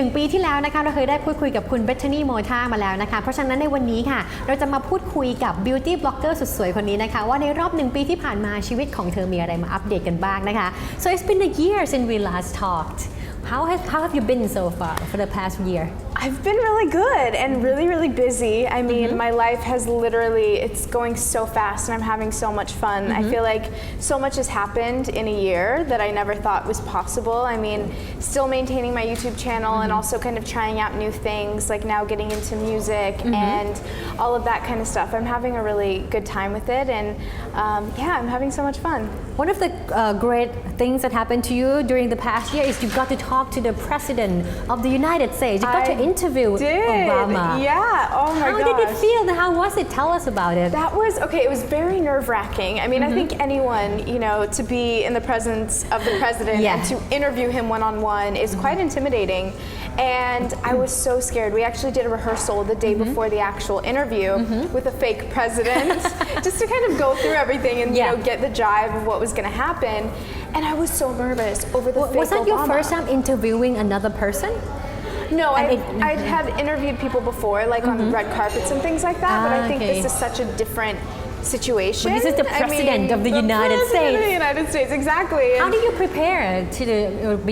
1 ปีที่แล้วนะคะเราเคยได้พูดคุยกับคุณ Bethany Mota มาแล้วนะคะเพราะฉะนั้นในวันนี้ค่ะเราจะมาพูดคุยกับ beauty blogger สุดสวยคนนี้นะคะว่าในรอบ1 ปีที่ผ่านมาชีวิตของเธอมีอะไรมาอัปเดตกันบ้างนะคะ so it's been a year since we last talked. How have you been so far for the past year? I've been really good and really busy. I mean, my life has it's going so fast and I'm having so much fun. I feel like so much has happened in a year that I never thought was possible. I mean, still maintaining my YouTube channel and also kind of trying out new things, like now getting into music and all of that kind of stuff. I'm having a really good time with it and yeah, I'm having so much fun. One of the great things that happened to you during the past year is you got to talk to the President of the United States. You got to interview Obama. Yeah. Oh my gosh. How did it feel? How was it? Tell us about it. That was okay. It was very nerve-wracking. I mean, I think anyone, to be in the presence of the president and to interview him one-on-one is quite intimidating. And I was so scared. We actually did a rehearsal the day before the actual interview with a fake president, just to kind of go through everything and get the jive of what was going to happen. And I was so nervous over the fake Was that Obama. your first time interviewing another person? No, I have interviewed people before, like on red carpets and things like that. But I think this is such a different situation. But this is the president of the United States. Of the United States, exactly. How did you prepare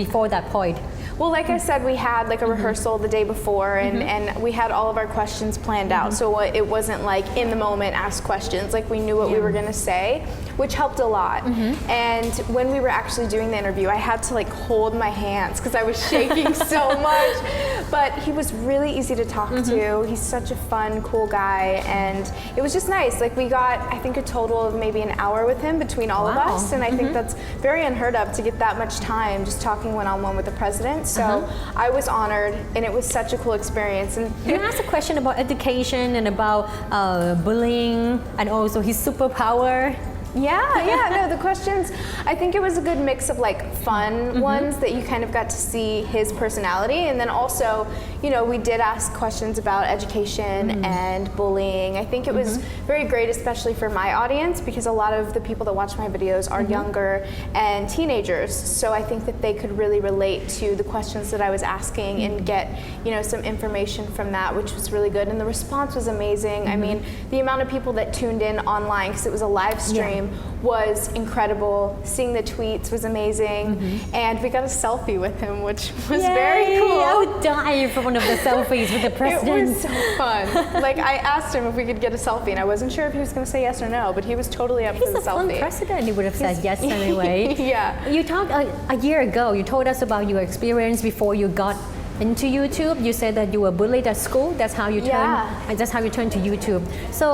before that point? Well, like I said, we had like a rehearsal the day before and we had all of our questions planned out. So it wasn't like in the moment ask questions, like we knew what we were going to say, which helped a lot. And when we were actually doing the interview, I had to like hold my hands because I was shaking so much. But he was really easy to talk to. He's such a fun, cool guy. And it was just nice. Like we got, I think, a total of maybe an hour with him between all of us. And I think that's very unheard of to get that much time just talking one-on-one with the president. So I was honored and it was such a cool experience. And you asked a question about education and about bullying and also his superpower. No, the questions, I think it was a good mix of like fun ones that you kind of got to see his personality, and then also, we did ask questions about education and bullying. I think it was very great, especially for my audience, because a lot of the people that watch my videos are younger and teenagers, so I think that they could really relate to the questions that I was asking and get, some information from that, which was really good, and the response was amazing. I mean, the amount of people that tuned in online, because it was a live stream, was incredible. Seeing the tweets was amazing, and we got a selfie with him, which was very cool. I would die for one of the selfies with the president. It was so fun. Like I asked him if we could get a selfie, and I wasn't sure if he was going to say yes or no, but he was totally up for the selfie. He's a fun president. He would have said yes anyway. You talked a year ago. You told us about your experience before you got into YouTube. You said that you were bullied at school. That's how you turned. That's how you turned to YouTube. So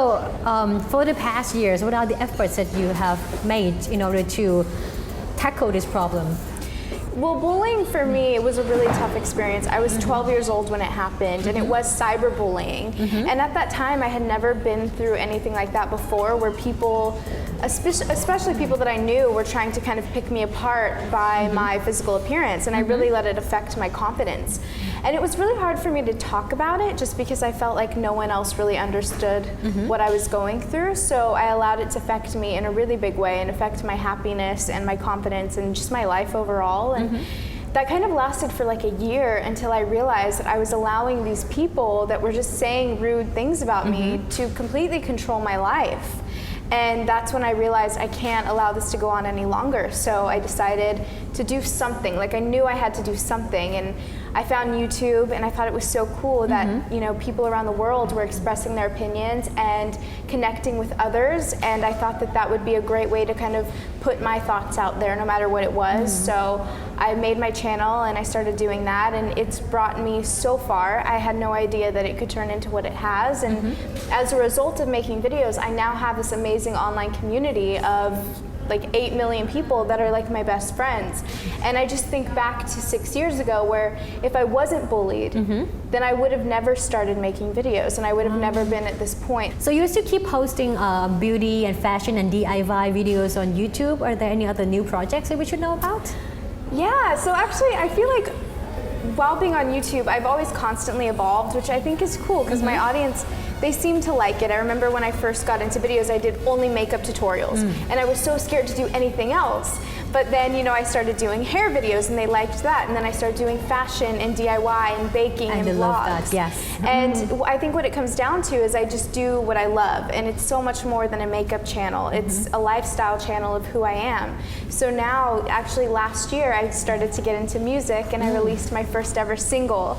for the past years, what are the efforts that you have made in order to tackle this problem? Well, bullying for me, it was a really tough experience. I was 12 years old when it happened, and it was cyberbullying. And at that time, I had never been through anything like that before, where people, especially people that I knew, were trying to kind of pick me apart by my physical appearance, and I really let it affect my confidence. And it was really hard for me to talk about it, just because I felt like no one else really understood what I was going through. So I allowed it to affect me in a really big way and affect my happiness and my confidence and just my life overall. And that kind of lasted for like a year until I realized that I was allowing these people that were just saying rude things about me to completely control my life. And that's when I realized I can't allow this to go on any longer. So I decided to do something. Like I knew I had to do something, and I found YouTube, and I thought it was so cool that people around the world were expressing their opinions and connecting with others, and I thought that that would be a great way to kind of put my thoughts out there no matter what it was. So I made my channel and I started doing that, and it's brought me so far. I had no idea that it could turn into what it has, and as a result of making videos, I now have this amazing online community of like 8 million people that are like my best friends. And I just think back to 6 years ago, where if I wasn't bullied, then I would have never started making videos, and I would have never been at this point. So you still keep posting beauty and fashion and DIY videos on YouTube. Are there any other new projects that we should know about? Yeah, so actually I feel like while being on YouTube, I've always constantly evolved, which I think is cool, because my audience, they seem to like it. I remember when I first got into videos, I did only makeup tutorials, and I was so scared to do anything else. But then, you know, I started doing hair videos and they liked that. And then I started doing fashion and DIY and baking and vlogs. Love that, yes. And I think what it comes down to is I just do what I love. And it's so much more than a makeup channel. It's a lifestyle channel of who I am. So now, actually last year, I started to get into music and I released my first ever single.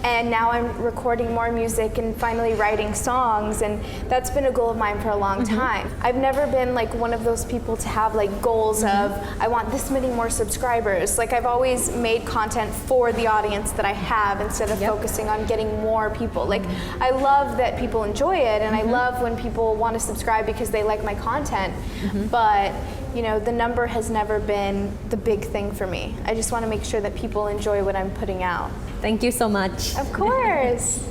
And now I'm recording more music and finally writing songs, and that's been a goal of mine for a long time. I've never been like one of those people to have like goals of, I want this many more subscribers. Like I've always made content for the audience that I have instead of focusing on getting more people. Like I love that people enjoy it, and I love when people want to subscribe because they like my content, but you know, the number has never been the big thing for me. I just want to make sure that people enjoy what I'm putting out. Thank you so much. Of course.